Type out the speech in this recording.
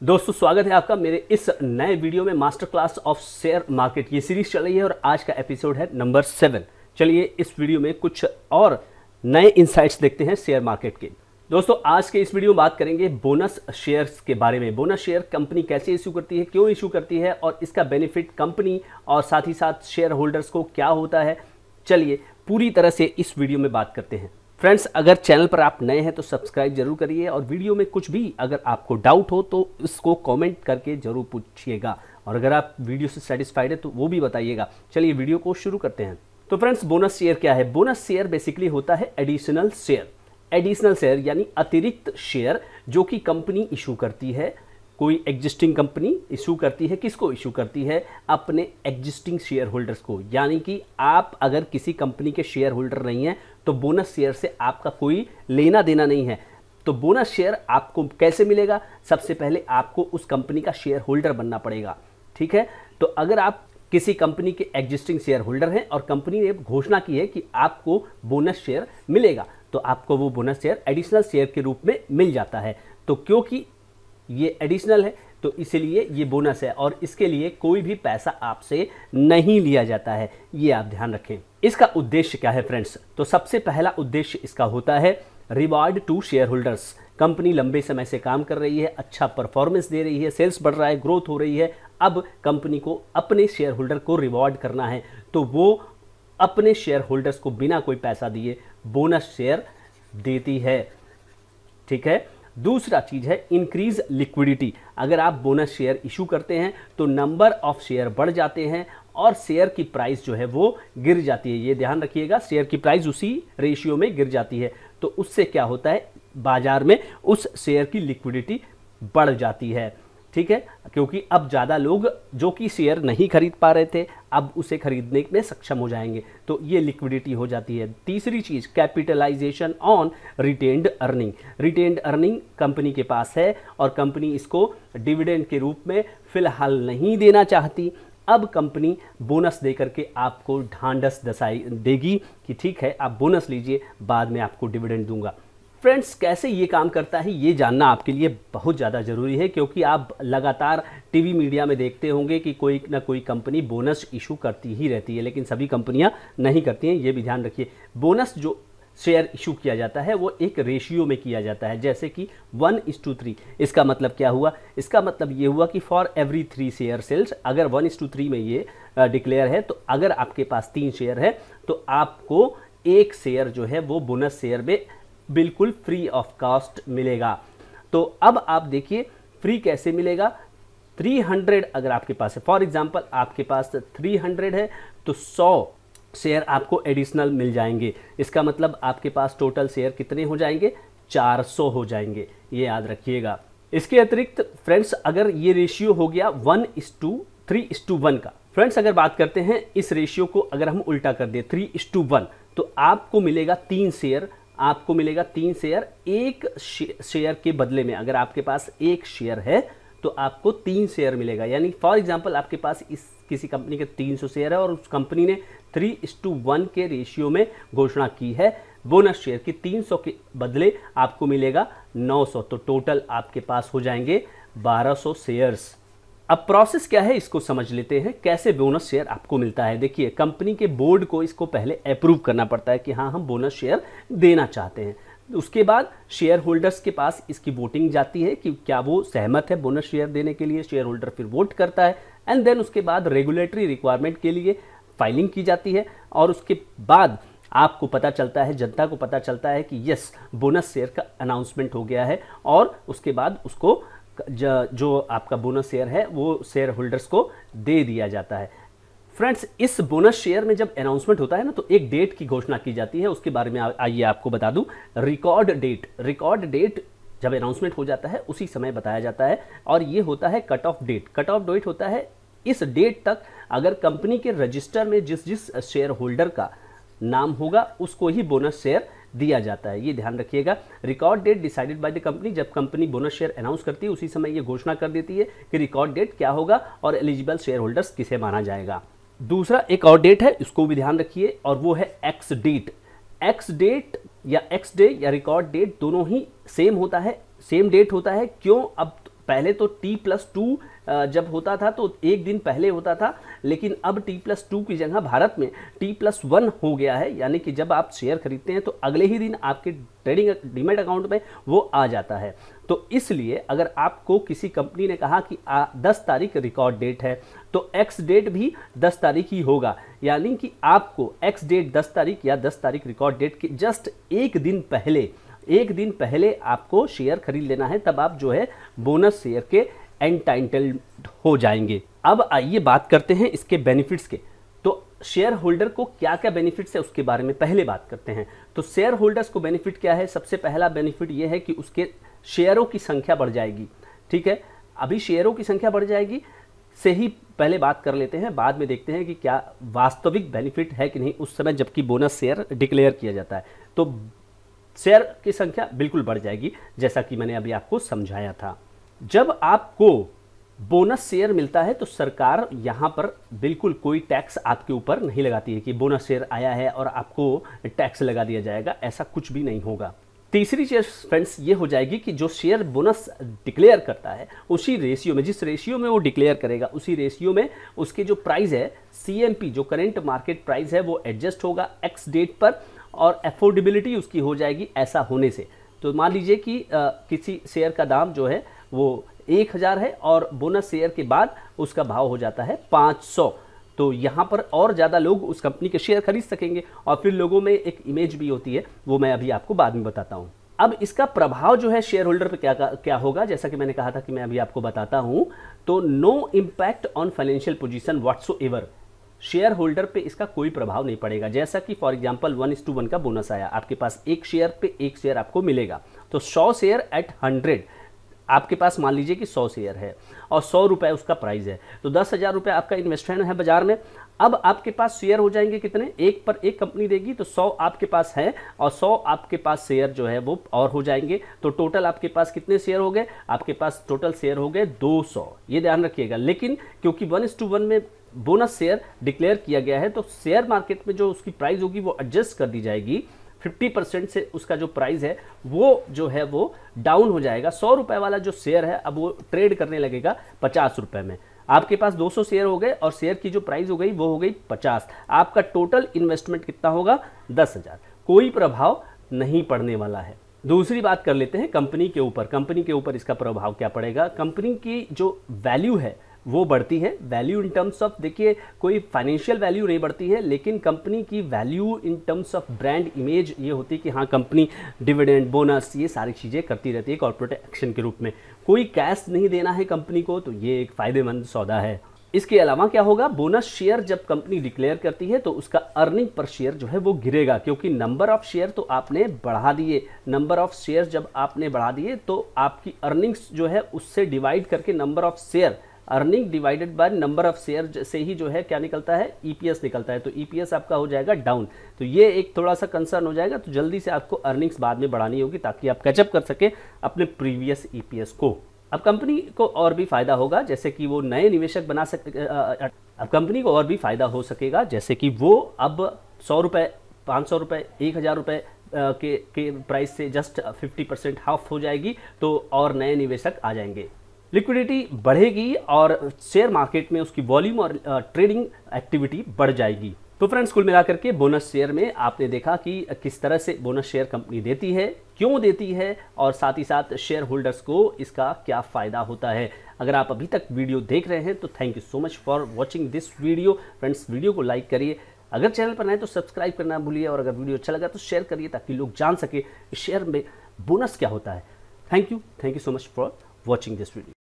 दोस्तों स्वागत है आपका मेरे इस नए वीडियो में master class of share market. ये सीरीज चल रही है और आज का एपिसोड है नंबर 7। चलिए इस वीडियो में कुछ और नए इंसाइट्स देखते हैं शेयर मार्केट के। दोस्तों आज के इस वीडियो में बात करेंगे बोनस शेयर्स के बारे में। बोनस शेयर कंपनी कैसे इशू करती है, क्यों इशू करती है और इसका बेनिफिट कंपनी और साथ ही साथ शेयर होल्डर्स को क्या होता है। चलिए पूरी तरह से इस वीडियो में बात करते हैं। फ्रेंड्स अगर चैनल पर आप नए हैं तो सब्सक्राइब जरूर करिए और वीडियो में कुछ भी अगर आपको डाउट हो तो इसको कमेंट करके जरूर पूछिएगा और अगर आप वीडियो से सेटिस्फाइड है तो वो भी बताइएगा। चलिए वीडियो को शुरू करते हैं। तो फ्रेंड्स बोनस शेयर क्या है? बोनस शेयर बेसिकली होता है एडिशनल शेयर। एडिशनल शेयर यानी अतिरिक्त शेयर जो कि कंपनी इशू करती है। कोई एग्जिस्टिंग कंपनी इशू करती है। किसको इशू करती है? अपने एग्जिस्टिंग शेयर होल्डर्स को। यानी कि आप अगर किसी कंपनी के शेयर होल्डर नहीं हैं तो बोनस शेयर से आपका कोई लेना देना नहीं है। तो बोनस शेयर आपको कैसे मिलेगा? सबसे पहले आपको उस कंपनी का शेयर होल्डर बनना पड़ेगा। ठीक है, तो अगर आप किसी कंपनी के एग्जिस्टिंग शेयर होल्डर हैं और कंपनी ने घोषणा की है कि आपको बोनस शेयर मिलेगा तो आपको वो बोनस शेयर एडिशनल शेयर के रूप में मिल जाता है। तो क्योंकि ये एडिशनल है तो इसलिए ये बोनस है और इसके लिए कोई भी पैसा आपसे नहीं लिया जाता है। ये आप ध्यान रखें। इसका उद्देश्य क्या है फ्रेंड्स? तो सबसे पहला उद्देश्य इसका होता है reward to shareholders. Company लंबे समय से काम कर रही है, अच्छा परफॉर्मेंस दे रही है, सेल्स बढ़ रहा है, ग्रोथ हो रही है। अब कंपनी को अपने शेयर होल्डर को रिवॉर्ड करना है तो वो अपने शेयर होल्डर्स को बिना कोई पैसा दिए बोनस शेयर देती है। ठीक है, दूसरा चीज है इंक्रीज लिक्विडिटी। अगर आप बोनस शेयर इशू करते हैं तो नंबर ऑफ शेयर बढ़ जाते हैं और शेयर की प्राइस जो है वो गिर जाती है। ये ध्यान रखिएगा, शेयर की प्राइस उसी रेशियो में गिर जाती है। तो उससे क्या होता है, बाजार में उस शेयर की लिक्विडिटी बढ़ जाती है। ठीक है, क्योंकि अब ज़्यादा लोग जो कि शेयर नहीं खरीद पा रहे थे अब उसे खरीदने में सक्षम हो जाएंगे, तो ये लिक्विडिटी हो जाती है। तीसरी चीज़ capitalization on retained earning. Retained earning company के पास है और कंपनी इसको डिविडेंड के रूप में फिलहाल नहीं देना चाहती। अब कंपनी बोनस देकर के आपको ढांढस देगी कि ठीक है आप बोनस लीजिए, बाद में आपको डिविडेंड दूंगा। फ्रेंड्स कैसे ये काम करता है ये जानना आपके लिए बहुत ज़्यादा ज़रूरी है, क्योंकि आप लगातार टीवी मीडिया में देखते होंगे कि कोई ना कोई कंपनी बोनस इशू करती ही रहती है, लेकिन सभी कंपनियां नहीं करती हैं। ये भी ध्यान रखिए, बोनस जो शेयर इशू किया जाता है वो एक रेशियो में किया जाता है, जैसे कि 1:3। इसका मतलब क्या हुआ? इसका मतलब ये हुआ कि फॉर एवरी 3 शेयर सेल्स, अगर 1:3 में ये डिक्लेयर है तो अगर आपके पास 3 शेयर है तो आपको 1 शेयर जो है वो बोनस शेयर में बिल्कुल फ्री ऑफ कॉस्ट मिलेगा। तो अब आप देखिए फ्री कैसे मिलेगा। 300 अगर आपके पास है, फॉर एग्जांपल आपके पास 300 है तो 100 शेयर आपको एडिशनल मिल जाएंगे। इसका मतलब आपके पास टोटल शेयर कितने हो जाएंगे? 400 हो जाएंगे। ये याद रखिएगा। इसके अतिरिक्त फ्रेंड्स अगर ये रेशियो हो गया 1:3:1 का, फ्रेंड्स अगर बात करते हैं इस रेशियो को अगर हम उल्टा कर दें 3:1 तो आपको मिलेगा 3 शेयर। आपको मिलेगा 3 शेयर। एक शेयर के बदले में अगर आपके पास 1 शेयर है तो आपको 3 शेयर मिलेगा। यानी फॉर एग्जांपल आपके पास इस किसी कंपनी के 300 शेयर है और उस कंपनी ने 3:1 के रेशियो में घोषणा की है बोनस शेयर की, 300 के बदले आपको मिलेगा 900। तो टोटल आपके पास हो जाएंगे 1200 शेयर्स। अब प्रोसेस क्या है इसको समझ लेते हैं, कैसे बोनस शेयर आपको मिलता है। देखिए कंपनी के बोर्ड को इसको पहले अप्रूव करना पड़ता है कि हाँ हम बोनस शेयर देना चाहते हैं। उसके बाद शेयर होल्डर्स के पास इसकी वोटिंग जाती है कि क्या वो सहमत है बोनस शेयर देने के लिए। शेयर होल्डर फिर वोट करता है एंड देन उसके बाद रेगुलेटरी रिक्वायरमेंट के लिए फाइलिंग की जाती है और उसके बाद आपको पता चलता है, जनता को पता चलता है कि यस बोनस शेयर का अनाउंसमेंट हो गया है और उसके बाद उसको जो आपका बोनस शेयर है वो शेयर होल्डर्स को दे दिया जाता है। फ्रेंड्स इस बोनस शेयर में जब अनाउंसमेंट होता है ना तो एक डेट की घोषणा की जाती है। उसके बारे में आइए आपको बता दूं, रिकॉर्ड डेट। रिकॉर्ड डेट जब अनाउंसमेंट हो जाता है उसी समय बताया जाता है और ये होता है cut off date. Cut off date होता है इस डेट तक अगर कंपनी के रजिस्टर में जिस शेयर होल्डर का नाम होगा उसको ही बोनस शेयर दिया जाता है। ये ध्यान रखिएगा। Record date decided by the company. जब कंपनी बोनस शेयर अनाउंस करती है उसी समय ये घोषणा कर देती है कि रिकॉर्ड डेट क्या होगा और एलिजिबल शेयर होल्डर्स किसे माना जाएगा। दूसरा एक और डेट है, इसको भी ध्यान रखिए और वो है एक्स डेट। एक्स डेट या एक्स डे या रिकॉर्ड डेट दोनों ही सेम होता है, सेम डेट होता है। क्यों? अब पहले तो T+2 जब होता था तो एक दिन पहले होता था, लेकिन अब T+2 की जगह भारत में T+1 हो गया है, यानी कि जब आप शेयर खरीदते हैं तो अगले ही दिन आपके ट्रेडिंग डीमैट अकाउंट में वो आ जाता है। तो इसलिए अगर आपको किसी कंपनी ने कहा कि 10 तारीख रिकॉर्ड डेट है तो एक्स डेट भी 10 तारीख ही होगा, यानी कि आपको एक्स डेट 10 तारीख या 10 तारीख रिकॉर्ड डेट के जस्ट एक दिन पहले आपको शेयर खरीद लेना है, तब आप जो है बोनस शेयर के एंटाइटल्ड हो जाएंगे। अब आइए बात करते हैं इसके बेनिफिट्स के। तो शेयर होल्डर को क्या क्या बेनिफिट्स है उसके बारे में पहले बात करते हैं। तो शेयर होल्डर्स को बेनिफिट क्या है? सबसे पहला बेनिफिट ये है कि उसके शेयरों की संख्या बढ़ जाएगी। ठीक है, अभी शेयरों की संख्या बढ़ जाएगी से ही पहले बात कर लेते हैं, बाद में देखते हैं कि क्या वास्तविक बेनिफिट है कि नहीं उस समय जबकि बोनस शेयर डिक्लेयर किया जाता है। तो शेयर की संख्या बिल्कुल बढ़ जाएगी, जैसा कि मैंने अभी आपको समझाया था। जब आपको बोनस शेयर मिलता है तो सरकार यहाँ पर बिल्कुल कोई टैक्स आपके ऊपर नहीं लगाती है कि बोनस शेयर आया है और आपको टैक्स लगा दिया जाएगा, ऐसा कुछ भी नहीं होगा। तीसरी चीज फ्रेंड्स ये हो जाएगी कि जो शेयर बोनस डिक्लेयर करता है उसी रेशियो में, जिस रेशियो में वो डिक्लेयर करेगा उसी रेशियो में उसके जो प्राइस है CMP जो करेंट मार्केट प्राइस है वो एडजस्ट होगा एक्स डेट पर, और अफोर्डेबिलिटी उसकी हो जाएगी ऐसा होने से। तो मान लीजिए कि किसी शेयर का दाम जो है वो 1000 है और बोनस शेयर के बाद उसका भाव हो जाता है 500, तो यहाँ पर और ज़्यादा लोग उस कंपनी के शेयर खरीद सकेंगे और फिर लोगों में एक इमेज भी होती है, वो मैं अभी आपको बाद में बताता हूँ। अब इसका प्रभाव जो है शेयर होल्डर पे क्या होगा, जैसा कि मैंने कहा था कि मैं अभी आपको बताता हूँ। तो no impact on financial position whatsoever, shareholder पे इसका कोई प्रभाव नहीं पड़ेगा। जैसा कि फॉर एग्जांपल 1:1 का बोनस आया, आपके पास एक शेयर पे एक शेयर आपको मिलेगा, तो 100 शेयर एट 100 आपके पास मान लीजिए कि 100 शेयर है और 100 रुपये उसका प्राइस है, तो 10,000 रुपये आपका इन्वेस्टमेंट है बाजार में। अब आपके पास शेयर हो जाएंगे कितने, एक पर एक कंपनी देगी तो 100 आपके पास है और 100 आपके पास शेयर जो है वो और हो जाएंगे, तो टोटल आपके पास कितने शेयर हो गए, आपके पास टोटल शेयर हो गए 200, ये ध्यान रखिएगा। लेकिन क्योंकि 1:1 में बोनस शेयर डिक्लेयर किया गया है तो शेयर मार्केट में जो उसकी प्राइस होगी वो एडजस्ट कर दी जाएगी, 50% से उसका जो प्राइस है वो जो है वो डाउन हो जाएगा। 100 रुपये वाला जो शेयर है अब वो ट्रेड करने लगेगा 50 रुपये में। आपके पास 200 शेयर हो गए और शेयर की जो प्राइस हो गई वो हो गई 50, आपका टोटल इन्वेस्टमेंट कितना होगा 10,000, कोई प्रभाव नहीं पड़ने वाला है। दूसरी बात कर लेते हैं कंपनी के ऊपर। कंपनी के ऊपर इसका प्रभाव क्या पड़ेगा, कंपनी की जो वैल्यू है वो बढ़ती है। वैल्यू इन टर्म्स ऑफ, देखिए कोई फाइनेंशियल वैल्यू नहीं बढ़ती है, लेकिन कंपनी की value in terms of brand image ये होती है कि हाँ कंपनी डिविडेंड बोनस ये सारी चीज़ें करती रहती है कॉर्पोरेट एक्शन के रूप में। कोई कैश नहीं देना है कंपनी को, तो ये एक फ़ायदेमंद सौदा है। इसके अलावा क्या होगा, बोनस शेयर जब कंपनी डिक्लेयर करती है तो उसका अर्निंग पर शेयर जो है वो गिरेगा, क्योंकि नंबर ऑफ शेयर तो आपने बढ़ा दिए। नंबर ऑफ शेयर जब आपने बढ़ा दिए तो आपकी अर्निंग्स जो है उससे डिवाइड करके number of share, earning divided by number of share से ही जो है क्या निकलता है, EPS निकलता है। तो EPS आपका हो जाएगा डाउन, तो ये एक थोड़ा सा कंसर्न हो जाएगा। तो जल्दी से आपको अर्निंग्स बाद में बढ़ानी होगी ताकि आप कैचअप कर सके अपने प्रीवियस EPS को। अब कंपनी को और भी फायदा होगा, जैसे कि वो नए निवेशक बना सके। अब कंपनी को और भी फायदा हो सकेगा, जैसे कि वो अब 100 रुपये, 500 रुपये, 1000 रुपये के प्राइस से जस्ट 50% हाफ हो जाएगी, तो और नए निवेशक आ जाएंगे, लिक्विडिटी बढ़ेगी और शेयर मार्केट में उसकी वॉल्यूम और ट्रेडिंग एक्टिविटी बढ़ जाएगी। तो फ्रेंड्स कुल मिलाकर के बोनस शेयर में आपने देखा कि किस तरह से बोनस शेयर कंपनी देती है, क्यों देती है, और साथ ही साथ शेयर होल्डर्स को इसका क्या फ़ायदा होता है। अगर आप अभी तक वीडियो देख रहे हैं तो thank you so much for watching this video. Friends video को लाइक करिए, अगर चैनल पर नए तो सब्सक्राइब करना भूलिए, और अगर वीडियो अच्छा लगा तो शेयर करिए ताकि लोग जान सके शेयर में बोनस क्या होता है। Thank you so much for watching this video.